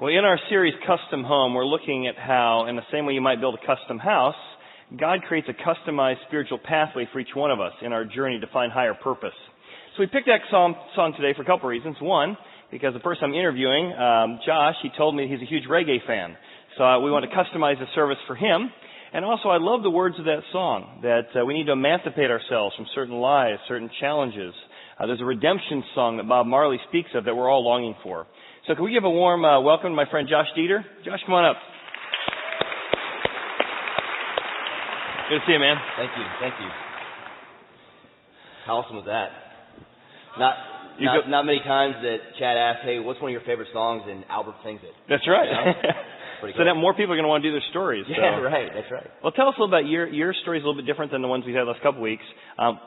Well, in our series, Custom Home, we're looking at how, in the same way you might build a custom house, God creates a customized spiritual pathway for each one of us in our journey to find higher purpose. So we picked that song today for a couple of reasons. One, because the person I'm interviewing, Josh, he told me he's a huge reggae fan. So we want to customize the service for him. And also, I love the words of that song, that we need to emancipate ourselves from certain lies, certain challenges. There's a redemption song that Bob Marley speaks of that we're all longing for. So can we give a warm welcome to my friend Josh Dieter? Josh, come on up. Good to see you, man. Thank you. How awesome was that? Not many times that Chad asks, hey, what's one of your favorite songs, and Albert sings it. That's right. You know? Pretty cool. So that more people are going to want to do their stories. Yeah, right. That's right. Well, tell us a little about your story. Is a little bit different than the ones we've had the last couple of weeks.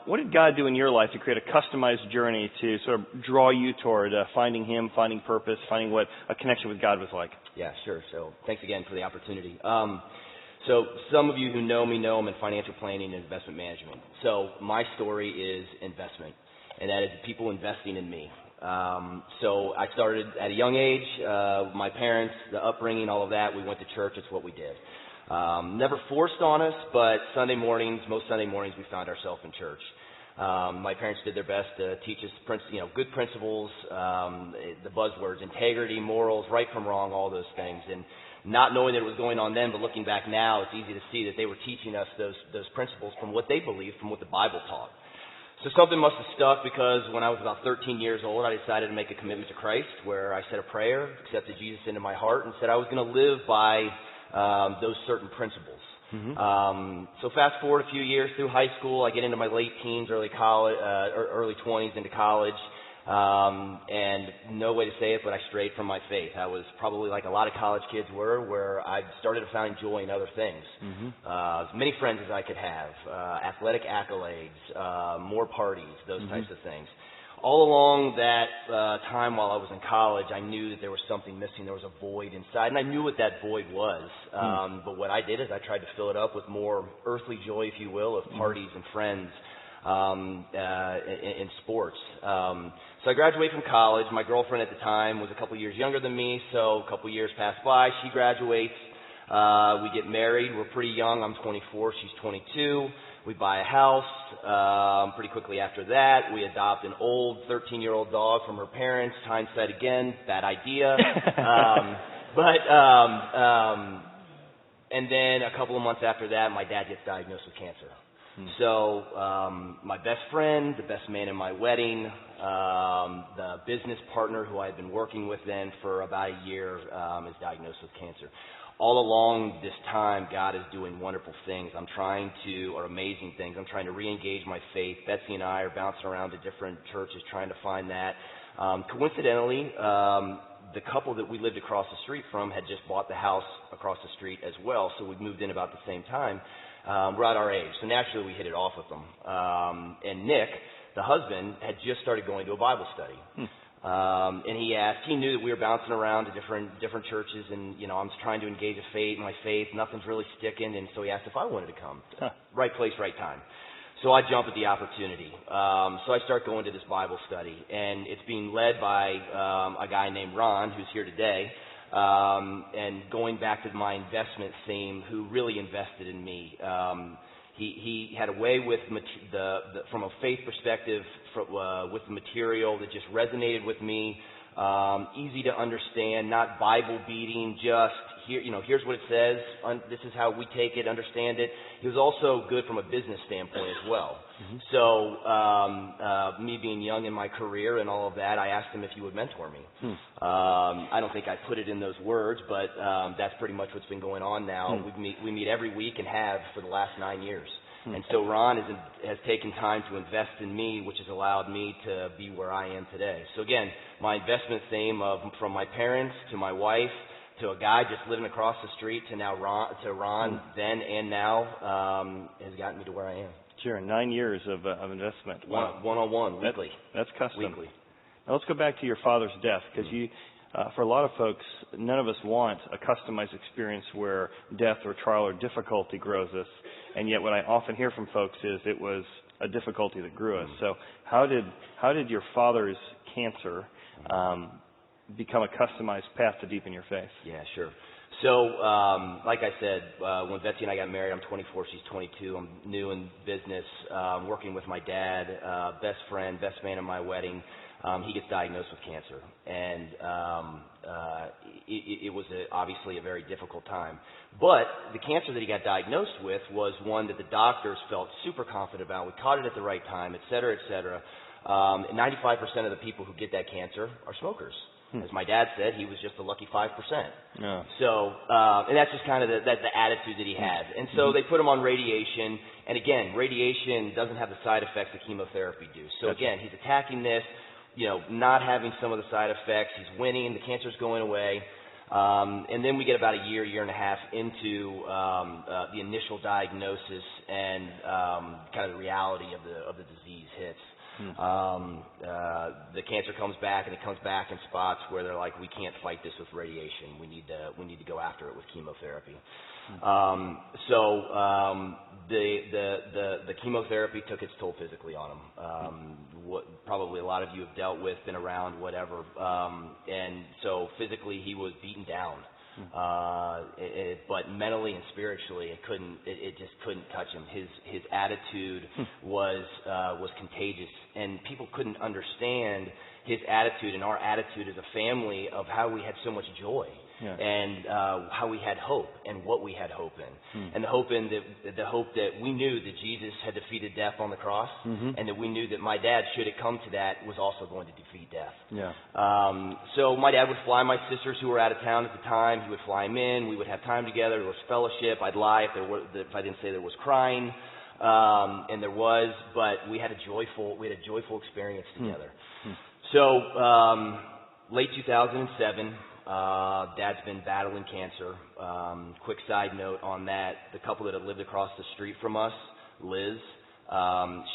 What did God do in your life to create a customized journey to sort of draw you toward finding Him, finding purpose, finding what a connection with God was like? Yeah, sure. So thanks again for the opportunity. So some of you who know me know I'm in financial planning and investment management. So my story is investment, and that is people investing in me. So I started at a young age, my parents, the upbringing, all of that, we went to church, it's what we did. Never forced on us, but most Sunday mornings we found ourselves in church. My parents did their best to teach us, good principles, the buzzwords, integrity, morals, right from wrong, all those things. And not knowing that it was going on then, but looking back now, it's easy to see that they were teaching us those principles from what they believed, from what the Bible taught. So something must have stuck, because when I was about 13 years old, I decided to make a commitment to Christ, where I said a prayer, accepted Jesus into my heart, and said I was going to live by those certain principles. Mm-hmm. So fast forward a few years through high school, I get into my late teens, early 20s into college, and no way to say it, but I strayed from my faith. I was probably like a lot of college kids were, where I started to find joy in other things. Mm-hmm. As many friends as I could have, athletic accolades, more parties, those mm-hmm. types of things. All along that time while I was in college, I knew that there was something missing. There was a void inside, and I knew what that void was. But what I did is I tried to fill it up with more earthly joy, if you will, of parties and friends in sports. So I graduated from college. My girlfriend at the time was a couple years younger than me, so a couple years passed by. She graduates. We get married. We're pretty young. I'm 24. She's 22. We buy a house. Pretty quickly after that, we adopt an old 13-year-old dog from her parents. Hindsight again, bad idea. And then a couple of months after that, my dad gets diagnosed with cancer. So my best friend, the best man in my wedding, the business partner who I had been working with then for about a year is diagnosed with cancer. All along this time, God is doing wonderful things. Amazing things. I'm trying to re-engage my faith. Betsy and I are bouncing around to different churches trying to find that. Coincidentally, the couple that we lived across the street from had just bought the house across the street as well, so we moved in about the same time. We're at our age, so naturally we hit it off with them. And Nick, the husband, had just started going to a Bible study. And he knew that we were bouncing around to different churches, and, I'm trying to engage my faith, nothing's really sticking, and so he asked if I wanted to come. Right place, right time. So I jump at the opportunity. So I start going to this Bible study, and it's being led by a guy named Ron, who's here today. And going back to my investment theme, who really invested in me. He had a way with from a faith perspective with the material that just resonated with me. Easy to understand, not Bible beating, just here's what it says. This is how we take it, understand it. He was also good from a business standpoint as well. Mm-hmm. So me being young in my career and all of that, I asked him if he would mentor me. I don't think I put it in those words, but that's pretty much what's been going on now. We meet every week and have for the last 9 years. And so Ron has taken time to invest in me, which has allowed me to be where I am today. So again, my investment theme from my parents to my wife to a guy just living across the street to Ron then and now has gotten me to where I am. Sure, 9 years of investment. Wow. One-on-one, weekly. That's custom. Weekly. Now let's go back to your father's death, because for a lot of folks, none of us want a customized experience where death or trial or difficulty grows us. And yet what I often hear from folks is it was a difficulty that grew us. So how did your father's cancer become a customized path to deepen your faith? Yeah, sure. So, like I said, when Betsy and I got married, I'm 24, she's 22. I'm new in business, working with my dad, best friend, best man at my wedding. He gets diagnosed with cancer, and it was obviously a very difficult time. But the cancer that he got diagnosed with was one that the doctors felt super confident about. We caught it at the right time, et cetera, et cetera. 95% of the people who get that cancer are smokers. As my dad said, he was just a lucky 5%. Yeah. So, and that's just kind of the attitude that he had. And so they put him on radiation. And again, radiation doesn't have the side effects that chemotherapy do. So again, he's attacking this, not having some of the side effects. He's winning. The cancer's going away. And then we get about a year and a half into the initial diagnosis, and kind of the reality of the disease hits. The cancer comes back, and it comes back in spots where they're like, we can't fight this with radiation. We need to go after it with chemotherapy. The chemotherapy took its toll physically on him. What probably a lot of you have dealt with, been around, whatever. And so physically he was beaten down. But mentally and spiritually, it just couldn't touch him. His attitude was contagious, and people couldn't understand his attitude and our attitude as a family of how we had so much joy. Yeah. And how we had hope and what we had hope in. And the hope that we knew that Jesus had defeated death on the cross, and that we knew that my dad, should it come to that, was also going to defeat death. Yeah. So my dad would fly my sisters who were out of town at the time. He would fly them in. We would have time together. There was fellowship. I'd lie if I didn't say there was crying, and there was, but we had a joyful experience together. So late 2007. Dad's been battling cancer. Quick side note on that, the couple that had lived across the street from us, Liz,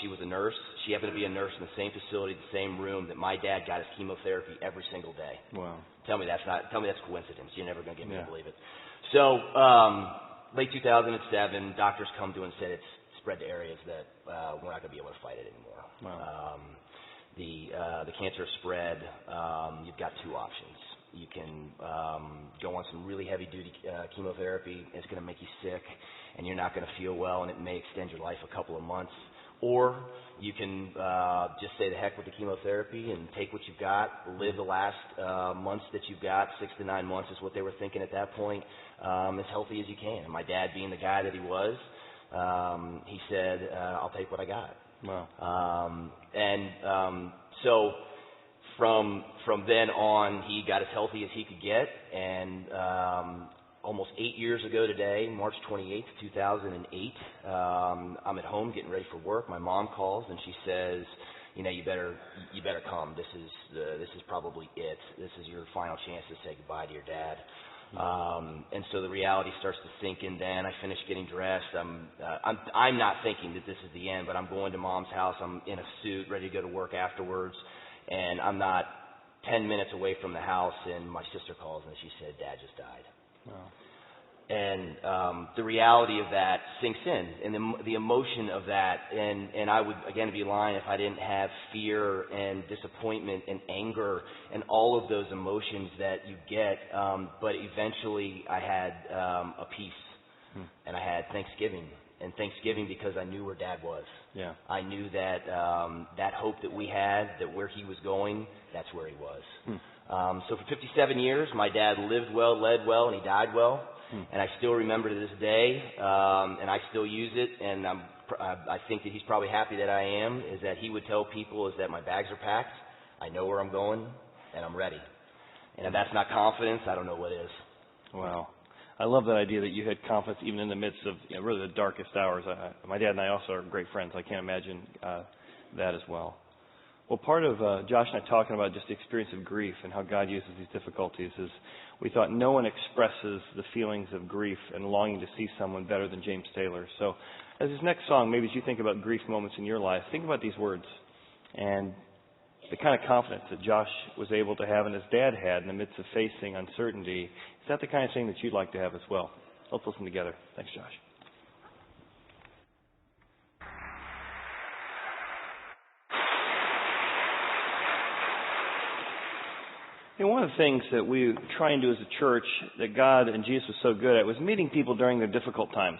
she was a nurse. She happened to be a nurse in the same facility, the same room that my dad got his chemotherapy every single day. Wow. Tell me that's coincidence. You're never going to get me to believe it. So, late 2007, doctors come to and said it's spread to areas that we're not going to be able to fight it anymore. Wow. The cancer spread. You've got two options. You can go on some really heavy-duty chemotherapy. It's going to make you sick, and you're not going to feel well, and it may extend your life a couple of months. Or you can just say the heck with the chemotherapy and take what you've got, live the last months that you've got. 6 to 9 months is what they were thinking at that point, as healthy as you can. And my dad, being the guy that he was, he said, I'll take what I got. Wow. So from then on, he got as healthy as he could get, and almost 8 years ago today, March 28th, 2008, I'm at home getting ready for work. My mom calls and she says, you better come. This is probably it. This is your final chance to say goodbye to your dad. And so the reality starts to sink in. Then I finish getting dressed. I'm not thinking that this is the end, but I'm going to Mom's house. I'm in a suit, ready to go to work afterwards. And I'm not 10 minutes away from the house, and my sister calls, and she said, Dad just died. Wow. And the reality of that sinks in, and the emotion of that, and I would, again, be lying if I didn't have fear and disappointment and anger and all of those emotions that you get, but eventually I had a peace, and I had Thanksgiving. And Thanksgiving because I knew where Dad was. Yeah. I knew that that hope that we had, that where he was going, that's where he was. So for 57 years, my dad lived well, led well, and he died well. And I still remember to this day, and I still use it, and I think that he's probably happy that I am, is that he would tell people is that my bags are packed, I know where I'm going, and I'm ready. And if that's not confidence, I don't know what is. Wow. I love that idea that you had confidence even in the midst of really the darkest hours. My dad and I also are great friends. I can't imagine that as well. Well, part of Josh and I talking about just the experience of grief and how God uses these difficulties is we thought no one expresses the feelings of grief and longing to see someone better than James Taylor. So as this next song, maybe as you think about grief moments in your life, think about these words and the kind of confidence that Josh was able to have and his dad had in the midst of facing uncertainty. Is that the kind of thing that you'd like to have as well? Let's listen together. Thanks, Josh. One of the things that we try and do as a church that God and Jesus was so good at was meeting people during their difficult times.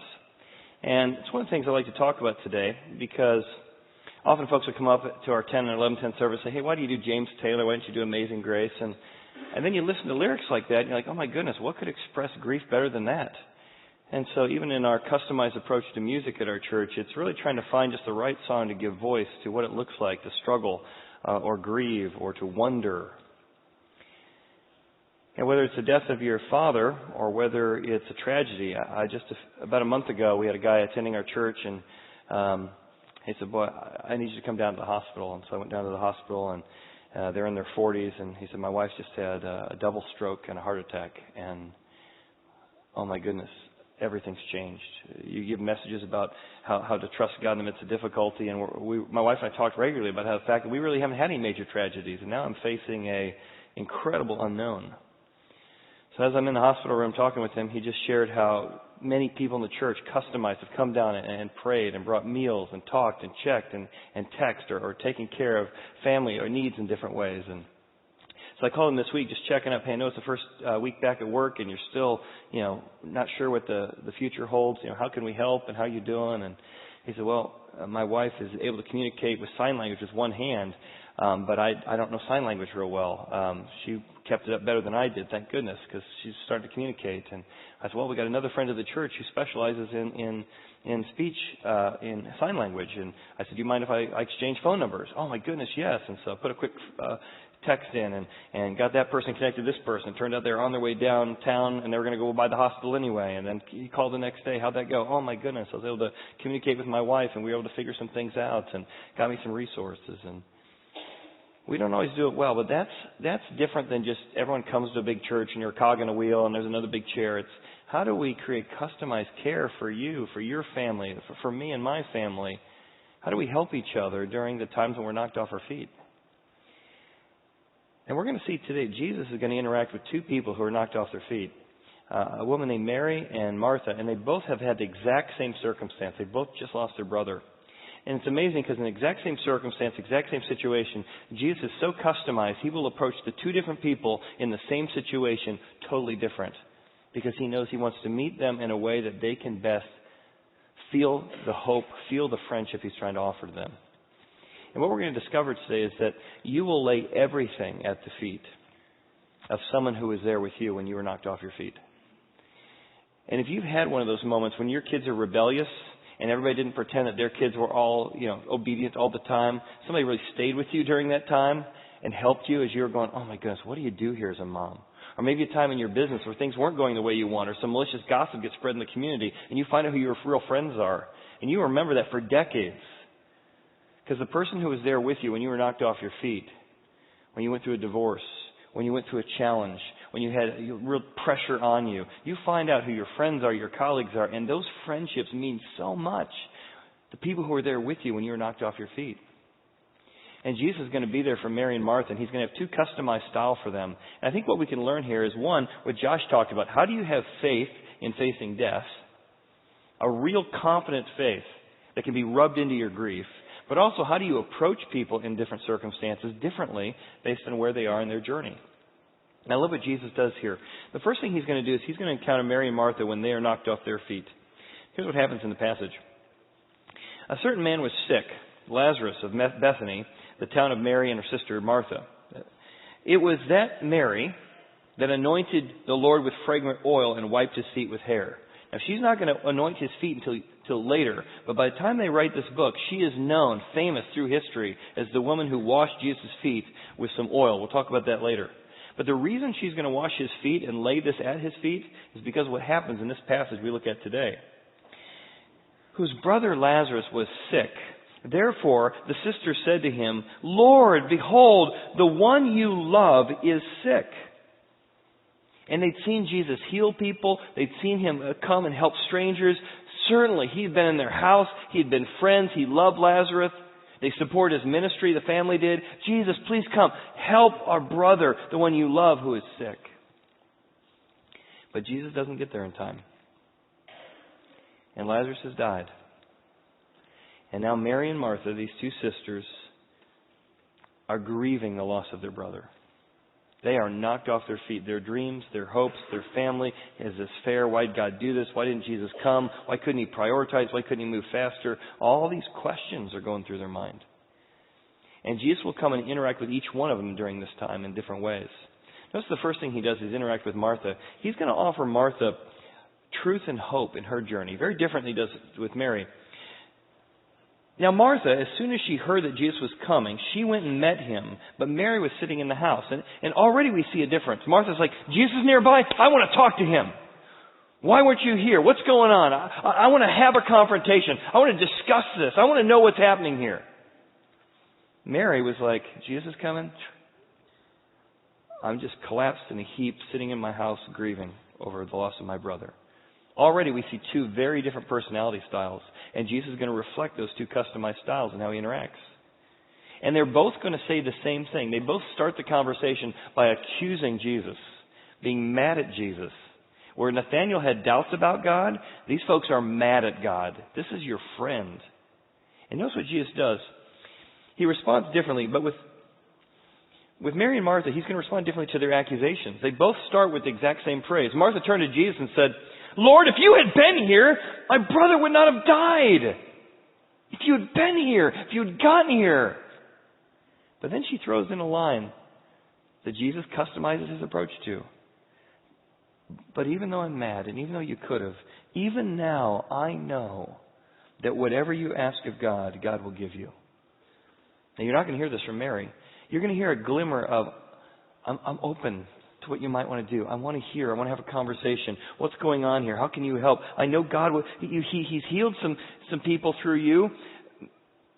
And it's one of the things I'd like to talk about today, because often folks will come up to our 10 and 11:10 service and say, hey, why do you do James Taylor? Why don't you do Amazing Grace? And then you listen to lyrics like that and you're like, oh my goodness, what could express grief better than that? And so even in our customized approach to music at our church, it's really trying to find just the right song to give voice to what it looks like to struggle or grieve or to wonder. And whether it's the death of your father or whether it's a tragedy, about a month ago, we had a guy attending our church, and he said, boy, I need you to come down to the hospital. And so I went down to the hospital, and they're in their 40s, and he said, my wife just had a double stroke and a heart attack, and oh my goodness, everything's changed. You give messages about how to trust God in the midst of difficulty, and my wife and I talked regularly about how the fact that we really haven't had any major tragedies, and now I'm facing a incredible unknown. So as I'm in the hospital room talking with him, he just shared how many people in the church, customized, have come down and prayed and brought meals and talked and checked and texted or taken care of family or needs in different ways. And so I called him this week just checking up. Hey, I know it's the first week back at work and you're still, not sure what the future holds. How can we help and how you doing? And he said, well, my wife is able to communicate with sign language with one hand, but I don't know sign language real well. She kept it up better than I did, thank goodness, because she's starting to communicate. And I said, well, we got another friend of the church who specializes in speech, in sign language. And I said, do you mind if I exchange phone numbers? Oh my goodness, yes. And so I put a quick text in and got that person connected to this person. It turned out they were on their way downtown and they were going to go by the hospital anyway. And then he called the next day. How'd that go? Oh my goodness. I was able to communicate with my wife and we were able to figure some things out and got me some resources. And we don't always do it well, but that's different than just everyone comes to a big church and you're a cog in a wheel and there's another big chair. It's how do we create customized care for you, for your family, for me and my family? How do we help each other during the times when we're knocked off our feet? And we're going to see today, Jesus is going to interact with two people who are knocked off their feet. A woman named Mary and Martha, and they both have had the exact same circumstance. They both just lost their brother. And it's amazing because in the exact same circumstance, exact same situation, Jesus is so customized, he will approach the two different people in the same situation totally different. Because he knows he wants to meet them in a way that they can best feel the hope, feel the friendship he's trying to offer to them. And what we're going to discover today is that you will lay everything at the feet of someone who was there with you when you were knocked off your feet. And if you've had one of those moments when your kids are rebellious and everybody didn't pretend that their kids were all, obedient all the time, somebody really stayed with you during that time and helped you as you were going, oh my goodness, what do you do here as a mom? Or maybe a time in your business where things weren't going the way you want, or some malicious gossip gets spread in the community and you find out who your real friends are. And you remember that for decades. Because the person who was there with you when you were knocked off your feet, when you went through a divorce, when you went through a challenge, when you had real pressure on you, you find out who your friends are, your colleagues are, and those friendships mean so much. The people who were there with you when you were knocked off your feet. And Jesus is going to be there for Mary and Martha, and he's going to have two customized style for them. And I think what we can learn here is, one, what Josh talked about. How do you have faith in facing death? A real confident faith that can be rubbed into your grief. But also, how do you approach people in different circumstances differently based on where they are in their journey? Now, look what Jesus does here. The first thing he's going to do is he's going to encounter Mary and Martha when they are knocked off their feet. Here's what happens in the passage. A certain man was sick, Lazarus of Bethany, the town of Mary and her sister Martha. It was that Mary that anointed the Lord with fragrant oil and wiped his feet with hair. Now, she's not going to anoint his feet until later, but by the time they write this book, she is known, famous through history, as the woman who washed Jesus' feet with some oil. We'll talk about that later. But the reason she's going to wash his feet and lay this at his feet is because of what happens in this passage we look at today. Whose brother Lazarus was sick. Therefore, the sister said to him, Lord, behold, the one you love is sick. And they'd seen Jesus heal people. They'd seen him come and help strangers. Certainly, he'd been in their house. He'd been friends. He loved Lazarus. They supported his ministry. The family did. Jesus, please come. Help our brother, the one you love, who is sick. But Jesus doesn't get there in time. And Lazarus has died. And now Mary and Martha, these two sisters, are grieving the loss of their brother. They are knocked off their feet. Their dreams, their hopes, their family. Is this fair? Why did God do this? Why didn't Jesus come? Why couldn't He prioritize? Why couldn't He move faster? All these questions are going through their mind. And Jesus will come and interact with each one of them during this time in different ways. Notice the first thing He does is interact with Martha. He's going to offer Martha truth and hope in her journey. Very different than He does with Mary. Now Martha, as soon as she heard that Jesus was coming, she went and met Him. But Mary was sitting in the house. And already we see a difference. Martha's like, Jesus is nearby. I want to talk to Him. Why weren't you here? What's going on? I want to have a confrontation. I want to discuss this. I want to know what's happening here. Mary was like, Jesus is coming? I'm just collapsed in a heap, sitting in my house, grieving over the loss of my brother. Already we see two very different personality styles, and Jesus is going to reflect those two customized styles in how He interacts. And they're both going to say the same thing. They both start the conversation by accusing Jesus, being mad at Jesus. Where Nathanael had doubts about God, these folks are mad at God. This is your friend. And notice what Jesus does. He responds differently, but with Mary and Martha, He's going to respond differently to their accusations. They both start with the exact same phrase. Martha turned to Jesus and said, Lord, if you had been here, my brother would not have died. If you had been here, if you had gotten here. But then she throws in a line that Jesus customizes His approach to. But even though I'm mad, and even though you could have, even now I know that whatever you ask of God, God will give you. Now you're not going to hear this from Mary. You're going to hear a glimmer of, I'm open to what you might want to do. I want to hear. I want to have a conversation. What's going on here? How can you help? I know God will. He's healed some people through you.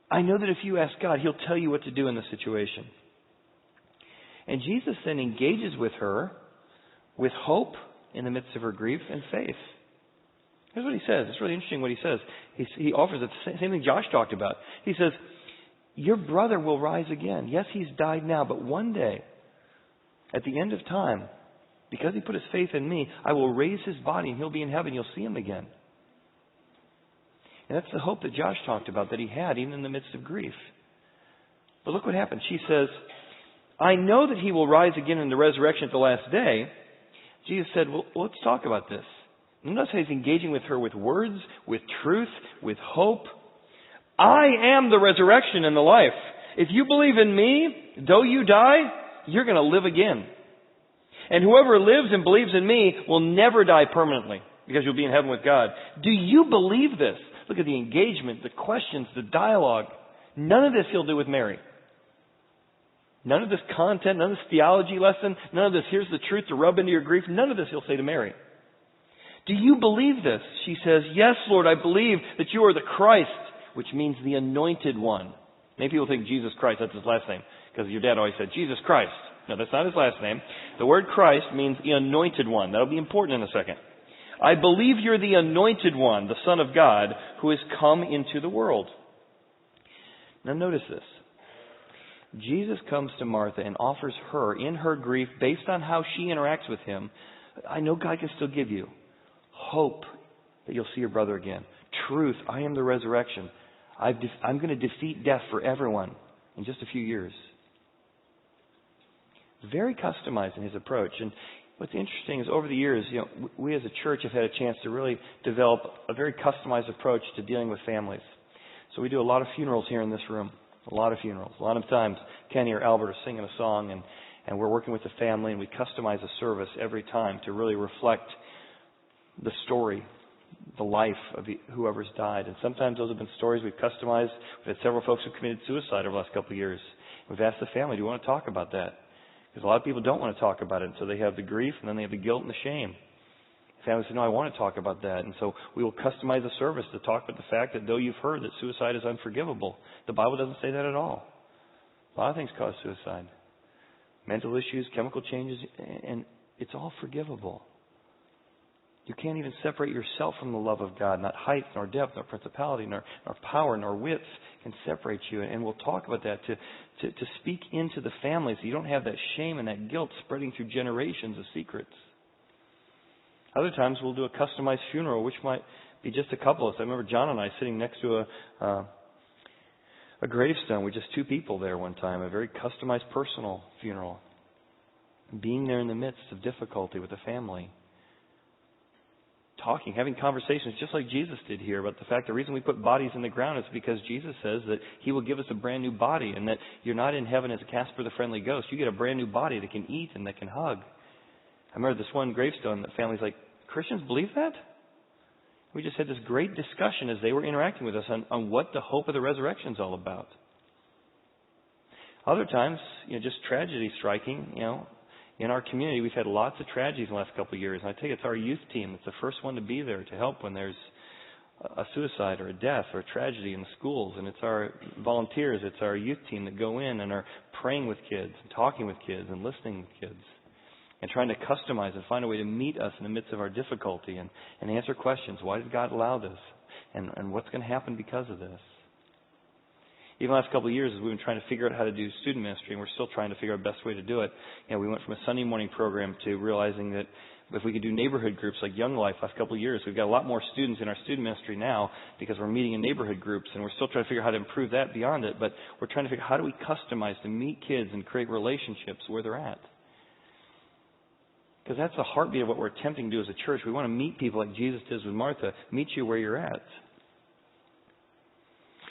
I know that if you ask God, He'll tell you what to do in the situation. And Jesus then engages with her with hope in the midst of her grief and faith. Here's what He says. It's really interesting what He says. He offers the same thing Josh talked about. He says, your brother will rise again. Yes, he's died now, but one day, at the end of time, because he put his faith in me, I will raise his body and he'll be in heaven. You'll see him again. And that's the hope that Josh talked about, that he had even in the midst of grief. But look what happens. She says, I know that he will rise again in the resurrection at the last day. Jesus said, well, let's talk about this. Notice how He's engaging with her with words, with truth, with hope. I am the resurrection and the life. If you believe in me, though you die, you're going to live again. And whoever lives and believes in me will never die permanently, because you'll be in heaven with God. Do you believe this? Look at the engagement, the questions, the dialogue. None of this He'll do with Mary. None of this content, none of this theology lesson, none of this, here's the truth to rub into your grief. None of this He'll say to Mary. Do you believe this? She says, yes, Lord, I believe that you are the Christ, which means the anointed one. Many people think Jesus Christ, that's His last name, because your dad always said, Jesus Christ. No, that's not His last name. The word Christ means the anointed one. That'll be important in a second. I believe you're the anointed one, the Son of God, who has come into the world. Now notice this. Jesus comes to Martha and offers her, in her grief, based on how she interacts with Him, I know God can still give you hope that you'll see your brother again. Truth, I am the resurrection. I'm going to defeat death for everyone in just a few years. Very customized in His approach. And what's interesting is over the years, we as a church have had a chance to really develop a very customized approach to dealing with families. So we do a lot of funerals here in this room. A lot of funerals. A lot of times Kenny or Albert are singing a song and we're working with the family and we customize a service every time to really reflect the story, the life of whoever's died. And sometimes those have been stories we've customized. We've had several folks who committed suicide over the last couple of years. We've asked the family, do you want to talk about that? Because a lot of people don't want to talk about it. And so they have the grief and then they have the guilt and the shame. The family says, no, I want to talk about that. And so we will customize a service to talk about the fact that though you've heard that suicide is unforgivable, the Bible doesn't say that at all. A lot of things cause suicide. Mental issues, chemical changes, and it's all forgivable. You can't even separate yourself from the love of God. Not height, nor depth, nor principality, nor power, nor width can separate you. And we'll talk about that to speak into the family so you don't have that shame and that guilt spreading through generations of secrets. Other times we'll do a customized funeral, which might be just a couple of us. I remember John and I sitting next to a gravestone with just two people there one time, a very customized personal funeral. Being there in the midst of difficulty with the family. Talking, having conversations just like Jesus did here about the fact the reason we put bodies in the ground is because Jesus says that He will give us a brand new body and that you're not in heaven as Casper the Friendly Ghost. You get a brand new body that can eat and that can hug. I remember this one gravestone, the family's like, Christians believe that? We just had this great discussion as they were interacting with us on what the hope of the resurrection is all about. Other times, just tragedy striking, in our community, we've had lots of tragedies in the last couple of years. And I think it's our youth team that's the first one to be there to help when there's a suicide or a death or a tragedy in the schools. And it's our volunteers, it's our youth team that go in and are praying with kids and talking with kids and listening with kids and trying to customize and find a way to meet us in the midst of our difficulty and answer questions. Why did God allow this? And what's going to happen because of this? Even the last couple of years, as we've been trying to figure out how to do student ministry, and we're still trying to figure out the best way to do it. We went from a Sunday morning program to realizing that if we could do neighborhood groups like Young Life last couple of years, we've got a lot more students in our student ministry now because we're meeting in neighborhood groups, and we're still trying to figure out how to improve that beyond it. But we're trying to figure out how do we customize to meet kids and create relationships where they're at. Because that's the heartbeat of what we're attempting to do as a church. We want to meet people like Jesus does with Martha, meet you where you're at.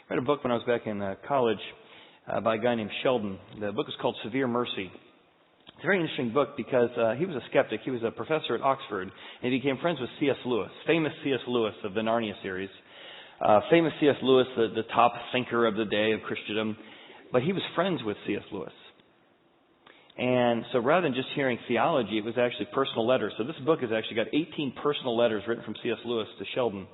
I read a book when I was back in college by a guy named Sheldon. The book is called Severe Mercy. It's a very interesting book because he was a skeptic. He was a professor at Oxford, and he became friends with C.S. Lewis, famous C.S. Lewis of the Narnia series. Famous C.S. Lewis, the top thinker of the day of Christendom. But he was friends with C.S. Lewis. And so rather than just hearing theology, it was actually personal letters. So this book has actually got 18 personal letters written from C.S. Lewis to Sheldon.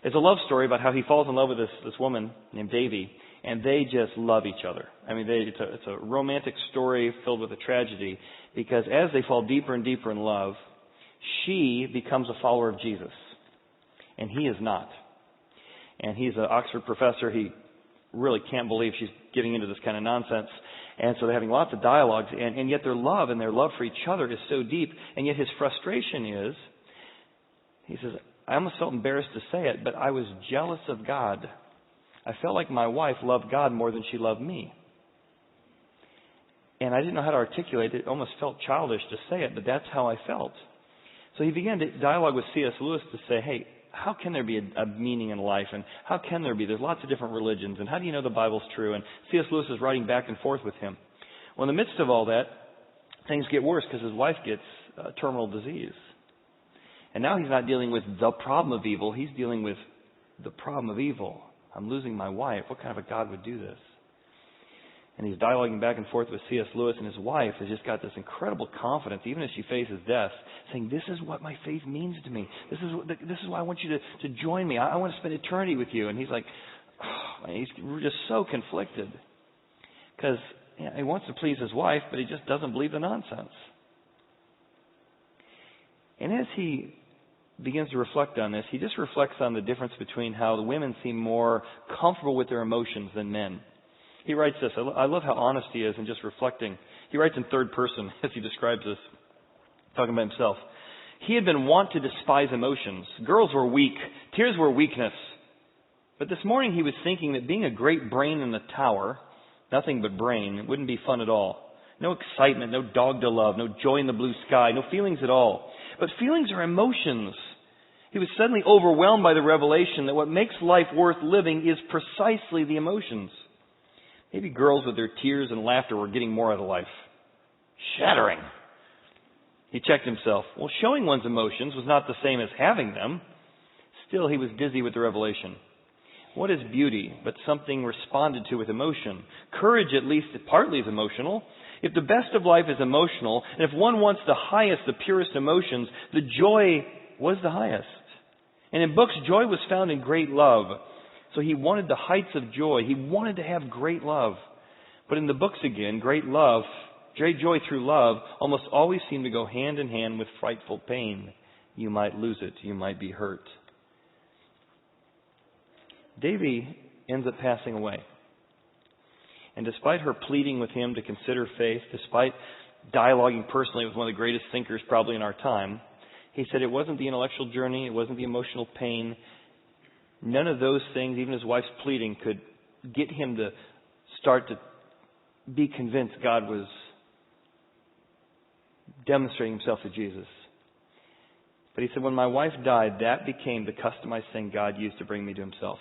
It's a love story about how he falls in love with this woman named Davy, and they just love each other. I mean, it's a romantic story filled with a tragedy, because as they fall deeper and deeper in love, she becomes a follower of Jesus, and he is not. And he's an Oxford professor. He really can't believe she's getting into this kind of nonsense. And so they're having lots of dialogues, and yet their love for each other is so deep, and yet his frustration is, he says, I almost felt embarrassed to say it, but I was jealous of God. I felt like my wife loved God more than she loved me. And I didn't know how to articulate it. It almost felt childish to say it, but that's how I felt. So he began to dialogue with C.S. Lewis to say, hey, how can there be a meaning in life? And how can there be? There's lots of different religions. And how do you know the Bible's true? And C.S. Lewis is writing back and forth with him. Well, in the midst of all that, things get worse because his wife gets terminal disease. And now he's not dealing with the problem of evil. He's dealing with the problem of evil. I'm losing my wife. What kind of a God would do this? And he's dialoguing back and forth with C.S. Lewis, and his wife has just got this incredible confidence, even as she faces death, saying, this is what my faith means to me. This is why I want you to join me. I want to spend eternity with you. And he's like, oh, man, he's just so conflicted. Because he wants to please his wife, but he just doesn't believe the nonsense. And as he begins to reflect on this, he just reflects on the difference between how the women seem more comfortable with their emotions than men. He writes this. I love how honest he is in just reflecting. He writes in third person as he describes this, talking about himself. He had been wont to despise emotions. Girls were weak. Tears were weakness. But this morning he was thinking that being a great brain in the tower, nothing but brain, wouldn't be fun at all. No excitement, no dog to love, no joy in the blue sky, no feelings at all. But feelings are emotions. He was suddenly overwhelmed by the revelation that what makes life worth living is precisely the emotions. Maybe girls with their tears and laughter were getting more out of life. Shattering. He checked himself. Well, showing one's emotions was not the same as having them. Still, he was dizzy with the revelation. What is beauty but something responded to with emotion? Courage, at least, partly is emotional. If the best of life is emotional, and if one wants the highest, the purest emotions, the joy was the highest. And in books, joy was found in great love. So he wanted the heights of joy. He wanted to have great love. But in the books again, great love, great joy through love, almost always seemed to go hand in hand with frightful pain. You might lose it. You might be hurt. Davy ends up passing away. And despite her pleading with him to consider faith, despite dialoguing personally with one of the greatest thinkers probably in our time, he said it wasn't the intellectual journey, it wasn't the emotional pain. None of those things, even his wife's pleading, could get him to start to be convinced God was demonstrating himself to Jesus. But he said, when my wife died, that became the customized thing God used to bring me to himself,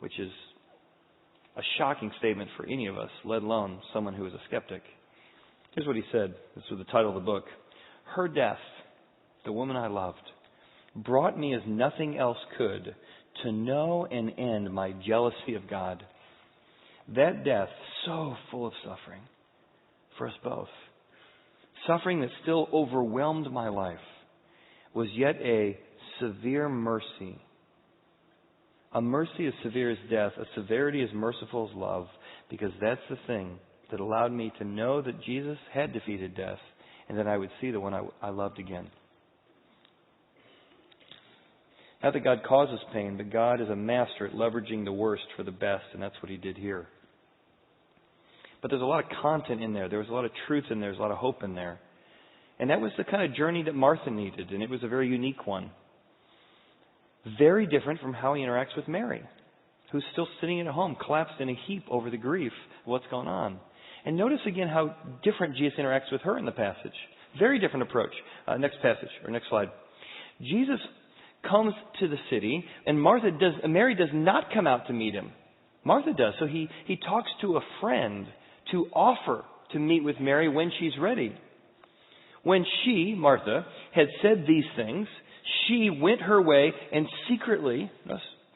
which is a shocking statement for any of us, let alone someone who is a skeptic. Here's what he said. This was the title of the book. Her death, the woman I loved, brought me as nothing else could to know and end my jealousy of God. That death, so full of suffering for us both, suffering that still overwhelmed my life, was yet a severe mercy. A mercy as severe as death, a severity as merciful as love, because that's the thing that allowed me to know that Jesus had defeated death and that I would see the one I loved again. Not that God causes pain, but God is a master at leveraging the worst for the best, and that's what he did here. But there's a lot of content in there. There was a lot of truth in there. There's a lot of hope in there. And that was the kind of journey that Martha needed, and it was a very unique one. Very different from how he interacts with Mary, who's still sitting at home, collapsed in a heap over the grief of what's going on. And notice again how different Jesus interacts with her in the passage. Very different approach. Next passage, or next slide. Jesus comes to the city, and Mary does not come out to meet him. Martha does. So he talks to a friend to offer to meet with Mary when she's ready. When she, Martha, had said these things, she went her way and secretly,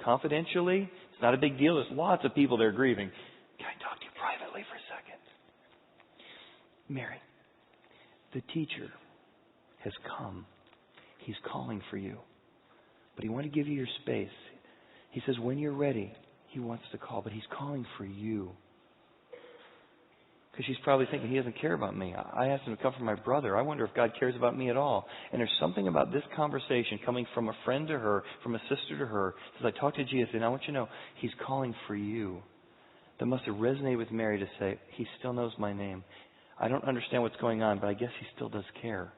confidentially, it's not a big deal, there's lots of people there grieving. Can I talk to you privately for a second? Mary, the teacher has come. He's calling for you. But he wants to give you your space. He says when you're ready, he wants to call, but he's calling for you. Because she's probably thinking, he doesn't care about me. I asked him to come from my brother. I wonder if God cares about me at all. And there's something about this conversation coming from a friend to her, from a sister to her. Says, I talked to Jesus, and I want you to know, he's calling for you. That must have resonated with Mary to say, he still knows my name. I don't understand what's going on, but I guess he still does care.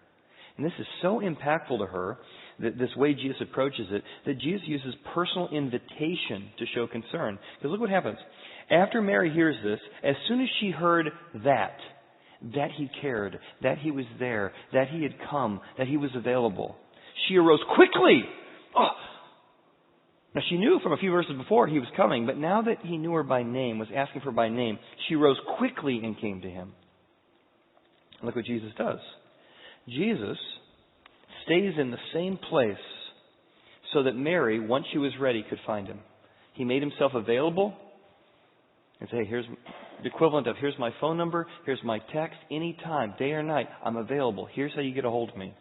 And this is so impactful to her, that this way Jesus approaches it, that Jesus uses personal invitation to show concern. Because look what happens. After Mary hears this, as soon as she heard that he cared, that he was there, that he had come, that he was available, she arose quickly. Oh! Now she knew from a few verses before he was coming, but now that he knew her by name, was asking for her by name, she rose quickly and came to him. Look what Jesus does. Jesus stays in the same place so that Mary, once she was ready, could find him. He made himself available and say, here's the equivalent of, here's my phone number, here's my text, anytime, day or night, I'm available. Here's how you get a hold of me.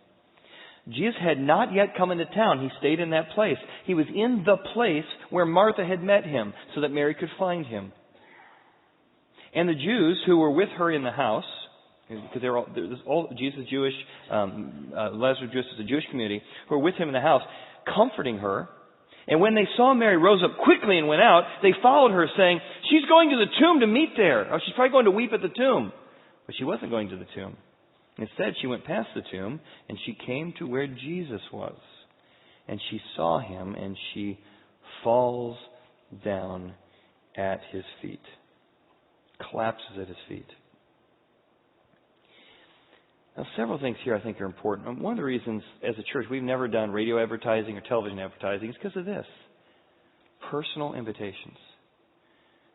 Jesus had not yet come into town. He stayed in that place. He was in the place where Martha had met him so that Mary could find him. And the Jews who were with her in the house, because Jesus is Jewish, Lazarus is a Jewish community, who were with him in the house, comforting her. And when they saw Mary rose up quickly and went out, they followed her, saying, she's going to the tomb to meet there. Or she's probably going to weep at the tomb. But she wasn't going to the tomb. Instead, she went past the tomb, and she came to where Jesus was. And she saw him, and she falls down at his feet. Collapses at his feet. Now, several things here I think are important. One of the reasons, as a church, we've never done radio advertising or television advertising is because of this. Personal invitations.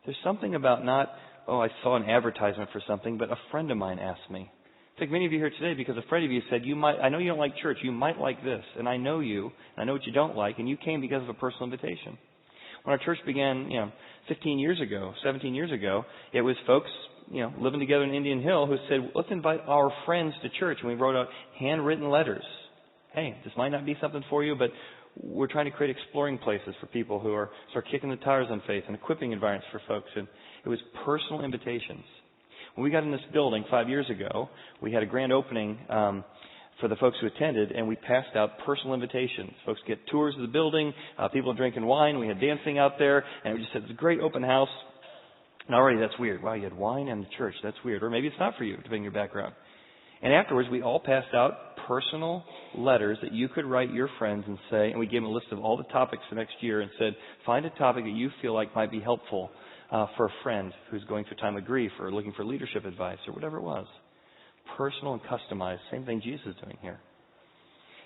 There's something about not, I saw an advertisement for something, but a friend of mine asked me. I think many of you here today, because a friend of you said, I know you don't like church, you might like this, and I know you, and I know what you don't like, and you came because of a personal invitation. When our church began, 15 years ago, 17 years ago, it was folks living together in Indian Hill who said, let's invite our friends to church. And we wrote out handwritten letters. Hey, this might not be something for you, but we're trying to create exploring places for people who are sort of kicking the tires on faith and equipping environments for folks. And it was personal invitations. When we got in this building 5 years ago, we had a grand opening for the folks who attended, and we passed out personal invitations. Folks get tours of the building, people drinking wine, we had dancing out there, and we just said, it's a great open house. And already that's weird. Wow, you had wine and the church. That's weird. Or maybe it's not for you, depending on your background. And afterwards, we all passed out personal letters that you could write your friends and say, and we gave them a list of all the topics for next year and said, find a topic that you feel like might be helpful for a friend who's going through a time of grief or looking for leadership advice or whatever it was. personal and customized. Same thing Jesus is doing here.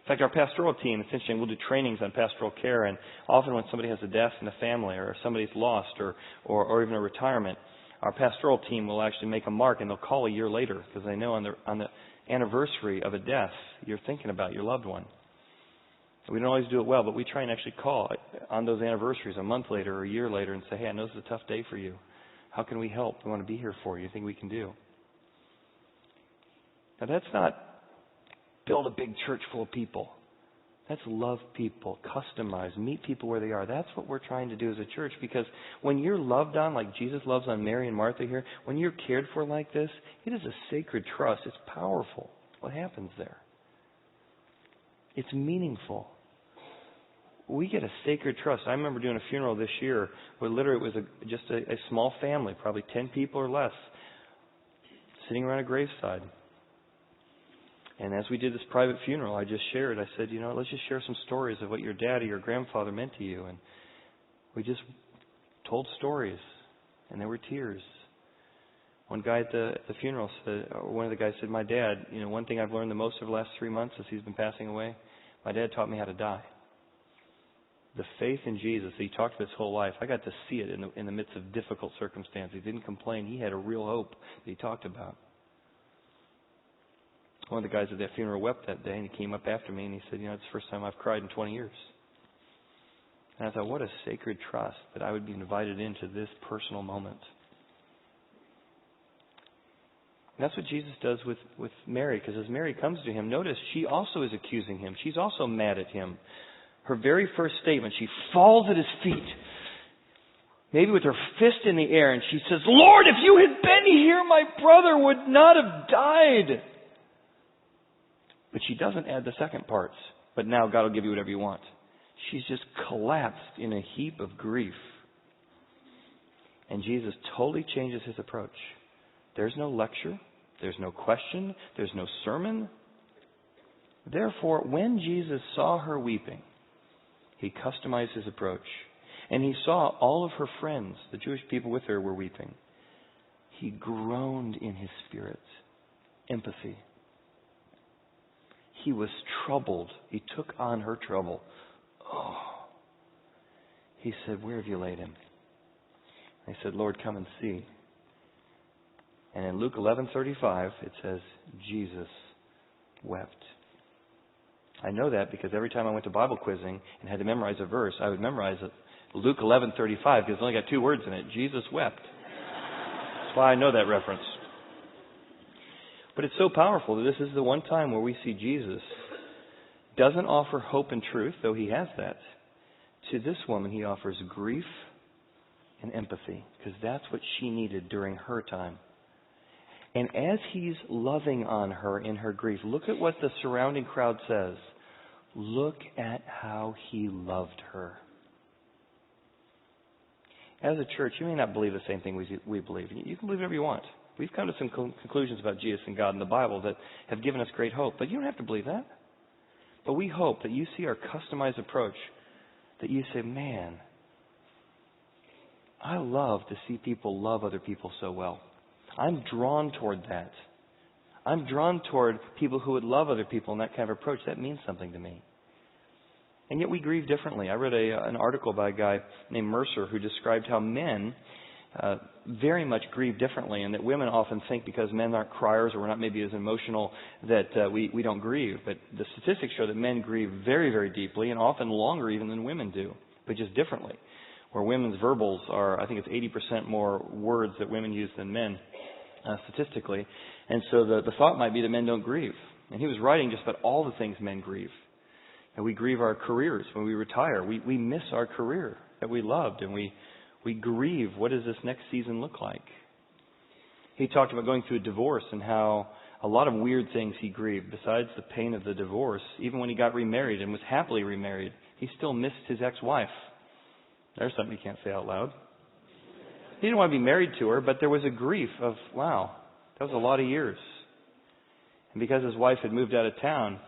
In fact, our pastoral team, it's interesting, we'll do trainings on pastoral care, and often when somebody has a death in the family or somebody's lost or even a retirement, our pastoral team will actually make a mark, and they'll call a year later because they know on the anniversary of a death, you're thinking about your loved one. We don't always do it well, but we try and actually call on those anniversaries a month later or a year later and say, hey, I know this is a tough day for you. How can we help? We want to be here for you. Anything we can do? Now, that's not build a big church full of people. That's love people, customize, meet people where they are. That's what we're trying to do as a church, because when you're loved on like Jesus loves on Mary and Martha here, when you're cared for like this, it is a sacred trust. It's powerful what happens there. It's meaningful. We get a sacred trust. I remember doing a funeral this year where literally it was just a small family, probably 10 people or less, sitting around a graveside. And as we did this private funeral, I just shared, I said, let's just share some stories of what your dad or your grandfather meant to you. And we just told stories, and there were tears. One guy at the funeral said, or one of the guys said, my dad, one thing I've learned the most over the last 3 months as he's been passing away, my dad taught me how to die. The faith in Jesus that he talked about his whole life, I got to see it in the midst of difficult circumstances. He didn't complain. He had a real hope that he talked about. One of the guys at that funeral wept that day, and he came up after me and he said, it's the first time I've cried in 20 years. And I thought, what a sacred trust that I would be invited into this personal moment. And that's what Jesus does with Mary, because as Mary comes to him, notice she also is accusing him. She's also mad at him. Her very first statement, she falls at his feet, maybe with her fist in the air, and she says, Lord, if you had been here, my brother would not have died. But she doesn't add the second parts. But now God will give you whatever you want. She's just collapsed in a heap of grief. And Jesus totally changes his approach. There's no lecture. There's no question. There's no sermon. Therefore, when Jesus saw her weeping, he customized his approach. And he saw all of her friends, the Jewish people with her, were weeping. He groaned in his spirit. Empathy. He was troubled. He took on her trouble. Oh. He said, where have you laid him? They said, Lord, come and see. And in Luke 11:35, it says, Jesus wept. I know that because every time I went to Bible quizzing and had to memorize a verse, I would memorize it. Luke 11:35, because it's only got 2 words in it. Jesus wept. That's why I know that reference. But it's so powerful that this is the one time where we see Jesus doesn't offer hope and truth, though he has that. To this woman, he offers grief and empathy, because that's what she needed during her time. And as he's loving on her in her grief, look at what the surrounding crowd says. Look at how he loved her. As a church, you may not believe the same thing we believe. You can believe whatever you want. We've come to some conclusions about Jesus and God in the Bible that have given us great hope. But you don't have to believe that. But we hope that you see our customized approach, that you say, man, I love to see people love other people so well. I'm drawn toward that. I'm drawn toward people who would love other people in that kind of approach. That means something to me. And yet we grieve differently. I read an article by a guy named Mercer who described how men very much grieve differently, and that women often think because men aren't criers or we're not maybe as emotional that we don't grieve. But the statistics show that men grieve very, very deeply and often longer even than women do, but just differently. Where women's verbals are, I think it's 80% more words that women use than men statistically. And so the thought might be that men don't grieve. And he was writing just about all the things men grieve. And we grieve our careers when we retire. We miss our career that we loved, and we grieve, what does this next season look like? He talked about going through a divorce and how a lot of weird things he grieved. Besides the pain of the divorce, even when he got remarried and was happily remarried, he still missed his ex-wife. There's something you can't say out loud. He didn't want to be married to her, but there was a grief of, wow, that was a lot of years. And because his wife had moved out of town,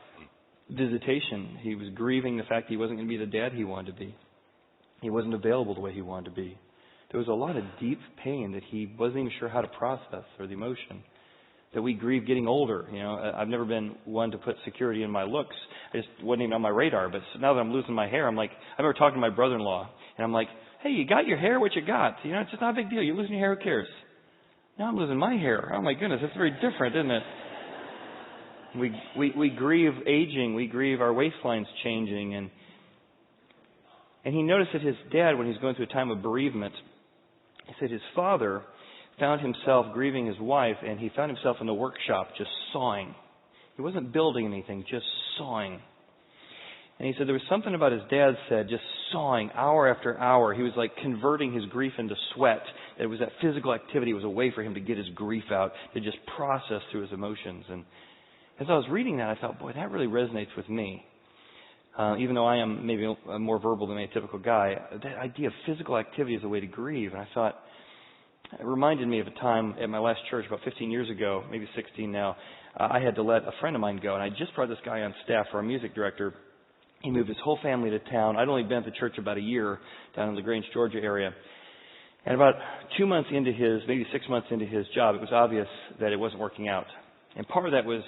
visitation, he was grieving the fact that he wasn't going to be the dad he wanted to be. He wasn't available the way he wanted to be. There was a lot of deep pain that he wasn't even sure how to process, or the emotion. that we grieve getting older. I've never been one to put security in my looks. I just wasn't even on my radar. But now that I'm losing my hair, I'm like, I remember talking to my brother-in-law, and I'm like, hey, you got your hair? What you got? It's just not a big deal. You're losing your hair. Who cares? Now I'm losing my hair. Oh my goodness, that's very different, isn't it? We grieve aging. We grieve our waistlines changing. And he noticed that his dad, when he was going through a time of bereavement, he said his father found himself grieving his wife, and he found himself in the workshop just sawing. He wasn't building anything, just sawing. And he said there was something about his dad said, just sawing hour after hour. He was like converting his grief into sweat. It was that physical activity. It was a way for him to get his grief out, to just process through his emotions. And as I was reading that, I thought, boy, that really resonates with me. Even though I am maybe more verbal than a typical guy, that idea of physical activity is a way to grieve. And I thought, it reminded me of a time at my last church about 15 years ago, maybe 16 now. I had to let a friend of mine go, and I just brought this guy on staff for our music director. He moved his whole family to town. I'd only been at the church about a year down in the Grange, Georgia area. And about 2 months into maybe 6 months into his job, it was obvious that it wasn't working out. And part of that was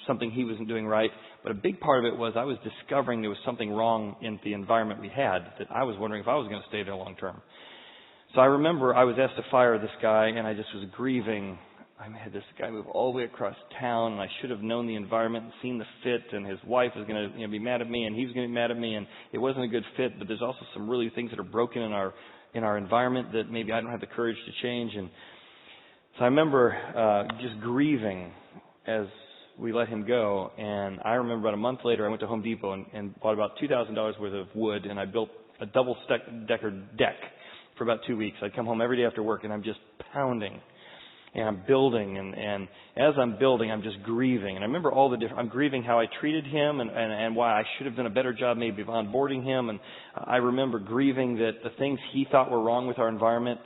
something he wasn't doing right, but a big part of it was I was discovering there was something wrong in the environment we had, that I was wondering if I was going to stay there long term. So I remember I was asked to fire this guy, and I just was grieving. I had this guy move all the way across town, and I should have known the environment and seen the fit, and his wife was going to be mad at me, and he was going to be mad at me, and it wasn't a good fit, but there's also some really things that are broken in our environment that maybe I don't have the courage to change. And so I remember just grieving as we let him go. And I remember about a month later, I went to Home Depot and bought about $2,000 worth of wood, and I built a double-decker deck for about 2 weeks. I'd come home every day after work, and I'm just pounding. And I'm building, and as I'm building, I'm just grieving. And I remember all the different, I'm grieving how I treated him and why I should have done a better job maybe of onboarding him. And I remember grieving that the things he thought were wrong with our environment,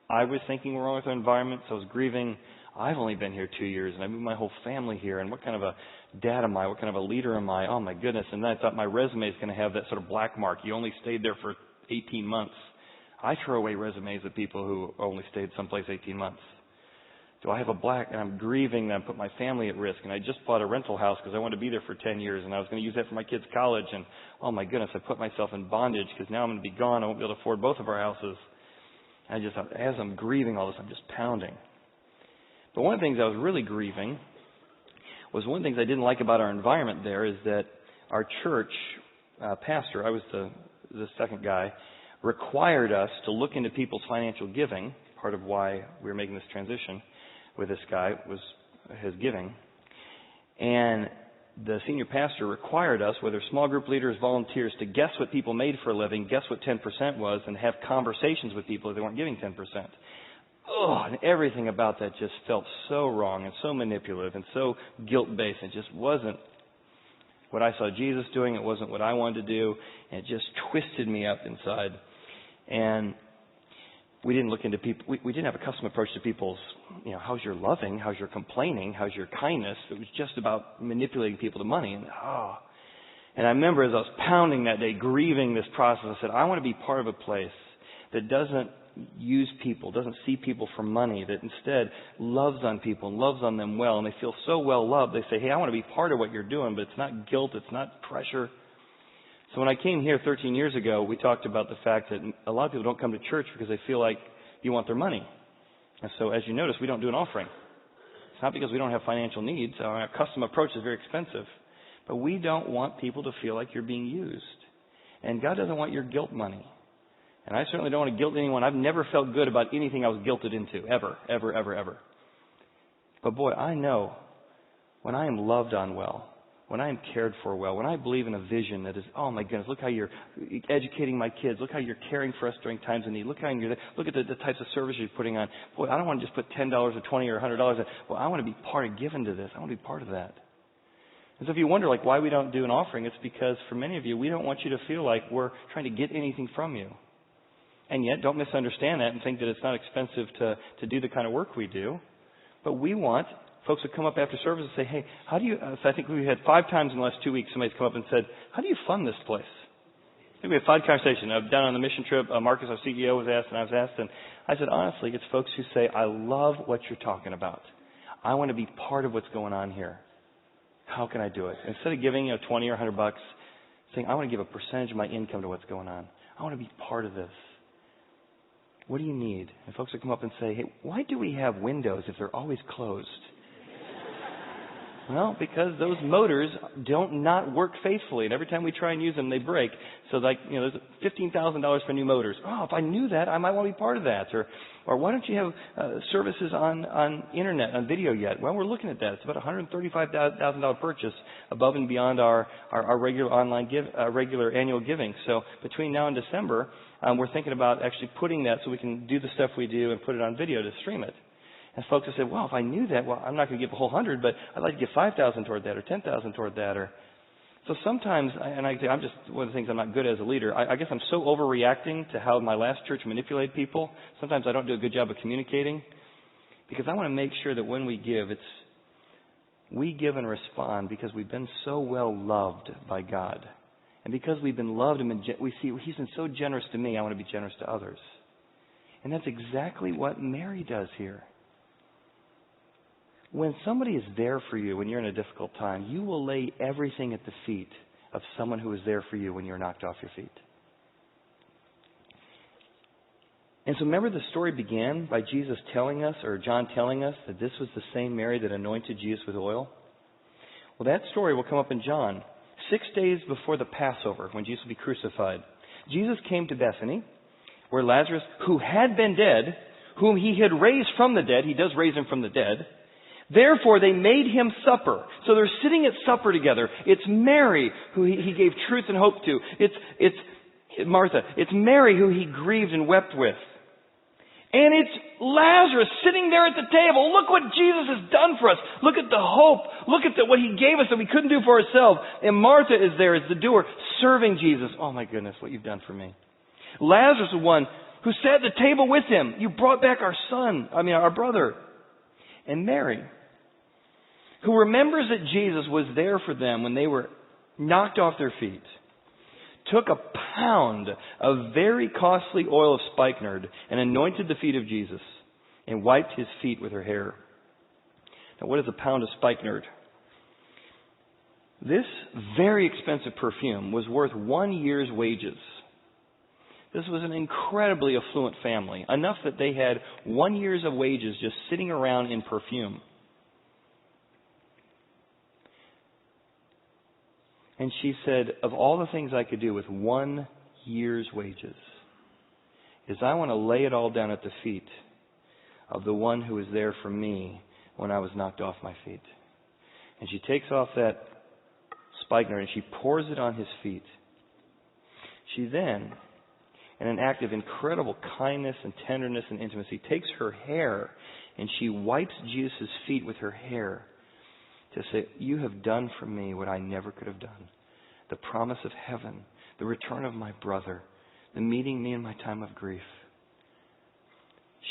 I was thinking were wrong with our environment. So I was grieving, I've only been here 2 years, and I moved my whole family here, and what kind of a dad am I? What kind of a leader am I? Oh my goodness. And then I thought my resume is going to have that sort of black mark. You only stayed there for 18 months. I throw away resumes of people who only stayed someplace 18 months. Do I have a black, and I'm grieving that I put my family at risk, and I just bought a rental house because I wanted to be there for 10 years, and I was going to use that for my kids' college, and oh my goodness, I put myself in bondage because now I'm going to be gone. I won't be able to afford both of our houses. And as I'm grieving all this, I'm just pounding. But one of the things I was really grieving was one of the things I didn't like about our environment there is that our church pastor, I was the second guy, required us to look into people's financial giving. Part of why we were making this transition with this guy was his giving. And the senior pastor required us, whether small group leaders, volunteers, to guess what people made for a living, guess what 10% was, and have conversations with people if they weren't giving 10%. Oh, and everything about that just felt so wrong and so manipulative and so guilt-based. It just wasn't what I saw Jesus doing. It wasn't what I wanted to do. And it just twisted me up inside. And we didn't look into people. We didn't have a custom approach to people's, how's your loving, how's your complaining, how's your kindness. It was just about manipulating people to money. And I remember as I was pounding that day, grieving this process, I said, I want to be part of a place that doesn't use people, doesn't see people for money, that instead loves on people and loves on them well. And they feel so well loved, they say, hey, I want to be part of what you're doing, but it's not guilt, it's not pressure. So when I came here 13 years ago, we talked about the fact that a lot of people don't come to church because they feel like you want their money. And so as you notice, we don't do an offering. It's not because we don't have financial needs. Our custom approach is very expensive. But we don't want people to feel like you're being used. And God doesn't want your guilt money. And I certainly don't want to guilt anyone. I've never felt good about anything I was guilted into, ever, ever, ever, ever. But boy, I know when I am loved on well, when I am cared for well, when I believe in a vision that is, oh my goodness, look how you're educating my kids, look how you're caring for us during times of need, look at the types of services you're putting on. Boy, I don't want to just put $10 or $20 or $100. Well, I want to be part of giving to this. I want to be part of that. And so if you wonder why we don't do an offering, it's because for many of you, we don't want you to feel like we're trying to get anything from you. And yet, don't misunderstand that and think that it's not expensive to do the kind of work we do. But we want folks to come up after service and say, hey, how do you, so I think we had 5 times in the last 2 weeks, somebody's come up and said, how do you fund this place? I think we had 5 conversations. Down on the mission trip, Marcus, our CEO, was asked, and I was asked. And I said, honestly, it's folks who say, I love what you're talking about. I want to be part of what's going on here. How can I do it? Instead of giving, $20 or $100, saying, I want to give a percentage of my income to what's going on. I want to be part of this. What do you need? And folks would come up and say, hey, why do we have windows if they're always closed? Well, because those motors don't not work faithfully, and every time we try and use them, they break. So, there's $15,000 for new motors. Oh, if I knew that, I might want to be part of that. Or why don't you have services on internet, on video yet? Well, we're looking at that. It's about $135,000 purchase above and beyond our regular online regular annual giving. So, between now and December, we're thinking about actually putting that so we can do the stuff we do and put it on video to stream it. And folks have said, well, if I knew that, I'm not going to give a whole 100, but I'd like to give 5,000 toward that or 10,000 toward that. So sometimes, I'm just, one of the things I'm not good as a leader, I guess I'm so overreacting to how my last church manipulated people. Sometimes I don't do a good job of communicating because I want to make sure that when we give, we give and respond because we've been so well loved by God. And because we've been loved and we see He's been so generous to me, I want to be generous to others. And that's exactly what Mary does here. When somebody is there for you when you're in a difficult time, you will lay everything at the feet of someone who is there for you when you're knocked off your feet. And so remember the story began by Jesus telling us, or John telling us, that this was the same Mary that anointed Jesus with oil. Well, that story will come up in John. 6 days before the Passover, when Jesus will be crucified, Jesus came to Bethany, where Lazarus, who had been dead, whom He had raised from the dead, He does raise Him from the dead, therefore, they made Him supper. So they're sitting at supper together. It's Mary who he gave truth and hope to. It's Martha. It's Mary who He grieved and wept with. And it's Lazarus sitting there at the table. Look what Jesus has done for us. Look at the hope. Look at what He gave us that we couldn't do for ourselves. And Martha is there as the doer, serving Jesus. Oh my goodness, what you've done for me. Lazarus is the one who sat at the table with Him. You brought back our brother. And Mary, who remembers that Jesus was there for them when they were knocked off their feet, took a pound of very costly oil of spikenard and anointed the feet of Jesus and wiped His feet with her hair. Now, what is a pound of spikenard? This very expensive perfume was worth 1 year's wages. This was an incredibly affluent family, enough that they had 1 year's of wages just sitting around in perfume. And she said, of all the things I could do with 1 year's wages, is I want to lay it all down at the feet of the one who was there for me when I was knocked off my feet. And she takes off that spikenard and she pours it on His feet. She then, in an act of incredible kindness and tenderness and intimacy, takes her hair and she wipes Jesus' feet with her hair to say, you have done for me what I never could have done. The promise of heaven, the return of my brother, the meeting me in my time of grief.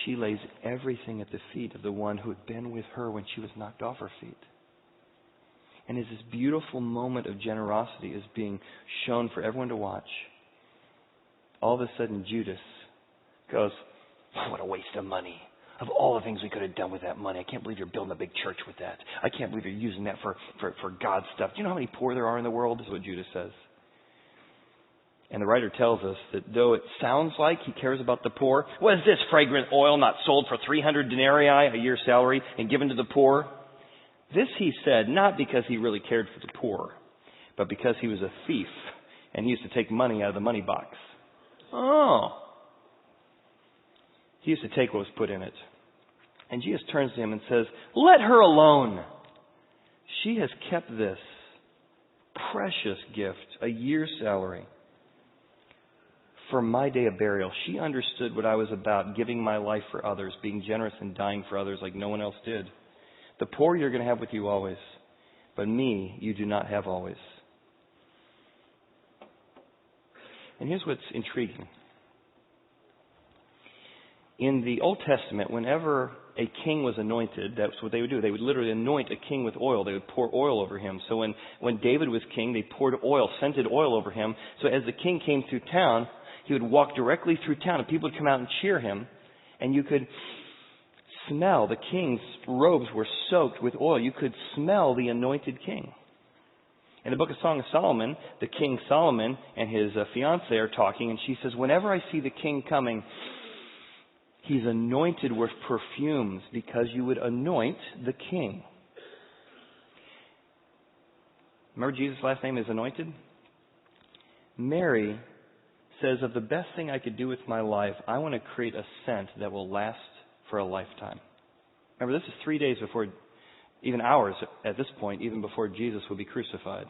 She lays everything at the feet of the one who had been with her when she was knocked off her feet. And as this beautiful moment of generosity is being shown for everyone to watch, all of a sudden Judas goes, oh, what a waste of money. Of all the things we could have done with that money, I can't believe you're building a big church with that. I can't believe you're using that for God's stuff. Do you know how many poor there are in the world? This is what Judas says. And the writer tells us that though it sounds like he cares about the poor, was this fragrant oil not sold for 300 denarii, a year's salary, and given to the poor? This he said not because he really cared for the poor, but because he was a thief and he used to take money out of the money box. Oh. He used to take what was put in it. And Jesus turns to him and says, let her alone. She has kept this precious gift, a year's salary, for my day of burial. She understood what I was about, giving my life for others, being generous and dying for others like no one else did. The poor you're going to have with you always, but me you do not have always. And here's what's intriguing. In the Old Testament, whenever a king was anointed, that's what they would do. They would literally anoint a king with oil. They would pour oil over him. So when David was king, they poured oil, scented oil over him. So as the king came through town, he would walk directly through town, and people would come out and cheer him. And you could smell. The king's robes were soaked with oil. You could smell the anointed king. In the book of Song of Solomon, the King Solomon and his fiancée are talking, and she says, whenever I see the king coming, he's anointed with perfumes, because you would anoint the king. Remember Jesus' last name is Anointed? Mary says, of the best thing I could do with my life, I want to create a scent that will last for a lifetime. Remember, this is 3 days before, even hours at this point, even before Jesus will be crucified.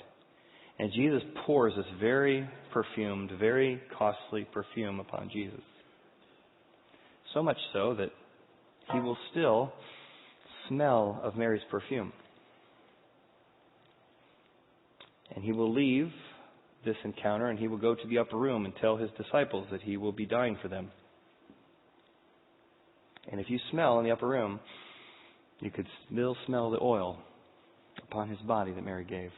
And Jesus pours this very perfumed, very costly perfume upon Jesus. So much so that he will still smell of Mary's perfume. And he will leave this encounter and he will go to the upper room and tell his disciples that he will be dying for them. And if you smell in the upper room, you could still smell the oil upon his body that Mary gave.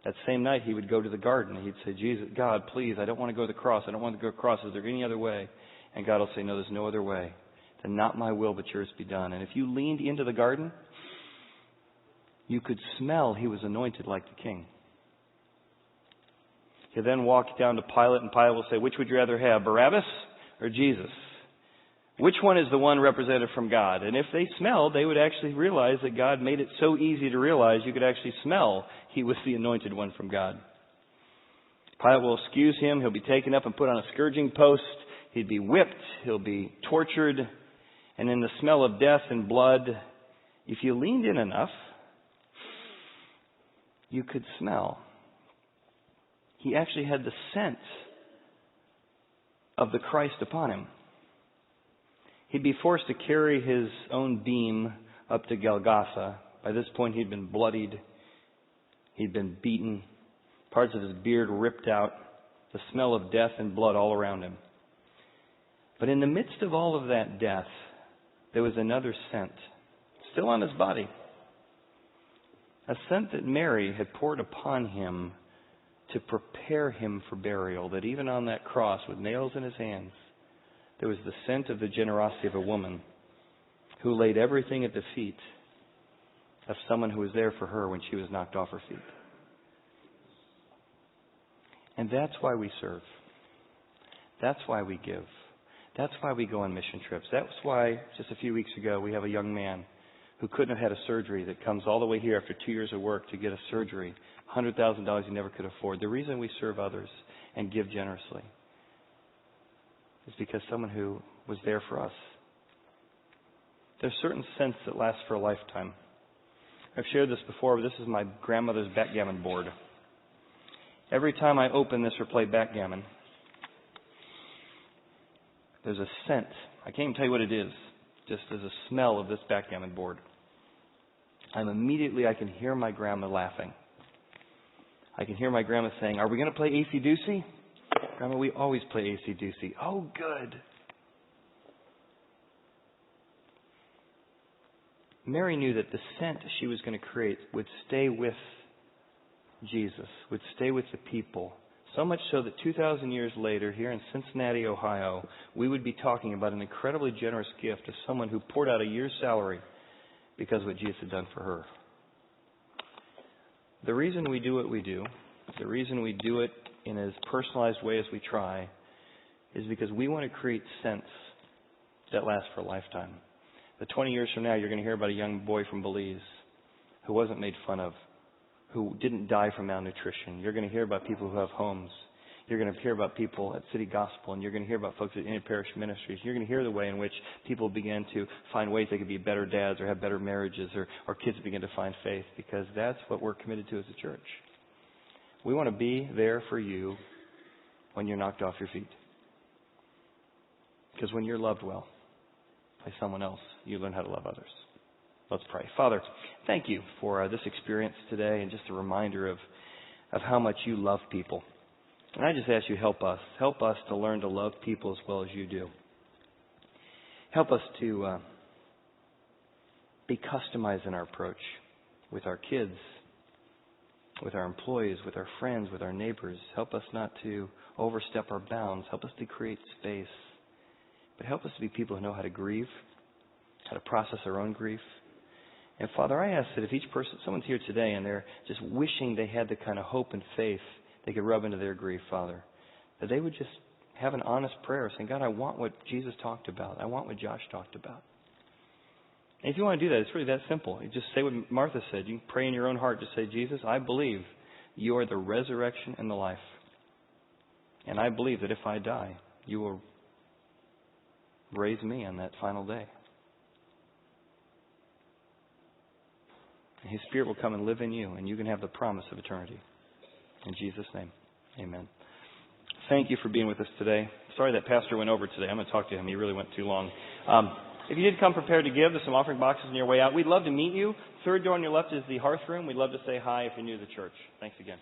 That same night he would go to the garden and he'd say, Jesus, God, please, I don't want to go to the cross. I don't want to go to the cross. Is there any other way? And God will say, no, there's no other way. Then not my will, but yours be done. And if you leaned into the garden, you could smell he was anointed like the king. You then walk down to Pilate, and Pilate will say, which would you rather have, Barabbas or Jesus? Which one is the one represented from God? And if they smelled, they would actually realize that God made it so easy to realize you could actually smell he was the anointed one from God. Pilate will excuse him. He'll be taken up and put on a scourging post. He'd be whipped. He'll be tortured. And in the smell of death and blood, if you leaned in enough, you could smell. He actually had the scent of the Christ upon him. He'd be forced to carry his own beam up to Golgotha. By this point, he'd been bloodied. He'd been beaten. Parts of his beard ripped out. The smell of death and blood all around him. But in the midst of all of that death, there was another scent, still on his body. A scent that Mary had poured upon him to prepare him for burial, that even on that cross with nails in his hands, there was the scent of the generosity of a woman who laid everything at the feet of someone who was there for her when she was knocked off her feet. And that's why we serve. That's why we give. That's why we go on mission trips. That's why just a few weeks ago we have a young man who couldn't have had a surgery that comes all the way here after 2 years of work to get a surgery, $100,000 he never could afford. The reason we serve others and give generously is because someone who was there for us. There's certain scents that last for a lifetime. I've shared this before, but this is my grandmother's backgammon board. Every time I open this or play backgammon, there's a scent. I can't even tell you what it is. Just there's a smell of this backgammon board. I can hear my grandma laughing. I can hear my grandma saying, are we going to play AC-Doocy? Grandma, we always play AC-Doocy. Oh, good. Mary knew that the scent she was going to create would stay with Jesus, would stay with the people. So much so that 2,000 years later, here in Cincinnati, Ohio, we would be talking about an incredibly generous gift to someone who poured out a year's salary because of what Jesus had done for her. The reason we do what we do, the reason we do it in as personalized way as we try, is because we want to create scents that last for a lifetime. But 20 years from now, you're going to hear about a young boy from Belize who wasn't made fun of, who didn't die from malnutrition. You're going to hear about people who have homes. You're going to hear about people at City Gospel, and you're going to hear about folks at Inter-Parish Ministries. You're going to hear the way in which people began to find ways they could be better dads or have better marriages, or kids begin to find faith, because that's what we're committed to as a church. We want to be there for you when you're knocked off your feet. Because when you're loved well by someone else, you learn how to love others. Let's pray. Father, thank you for this experience today and just a reminder of how much you love people. And I just ask you, help us. Help us to learn to love people as well as you do. Help us to be customized in our approach with our kids, with our employees, with our friends, with our neighbors. Help us not to overstep our bounds. Help us to create space. But help us to be people who know how to grieve, how to process our own grief. And Father, I ask that if each person, someone's here today and they're just wishing they had the kind of hope and faith they could rub into their grief, Father, that they would just have an honest prayer saying, God, I want what Jesus talked about. I want what Josh talked about. And if you want to do that, it's really that simple. You just say what Martha said. You can pray in your own heart. Just say, Jesus, I believe you are the resurrection and the life. And I believe that if I die, you will raise me on that final day. And His Spirit will come and live in you, and you can have the promise of eternity. In Jesus' name, amen. Thank you for being with us today. Sorry that pastor went over today. I'm going to talk to him. He really went too long. If you did come prepared to give, there's some offering boxes on your way out. We'd love to meet you. Third door on your left is the hearth room. We'd love to say hi if you're new to the church. Thanks again.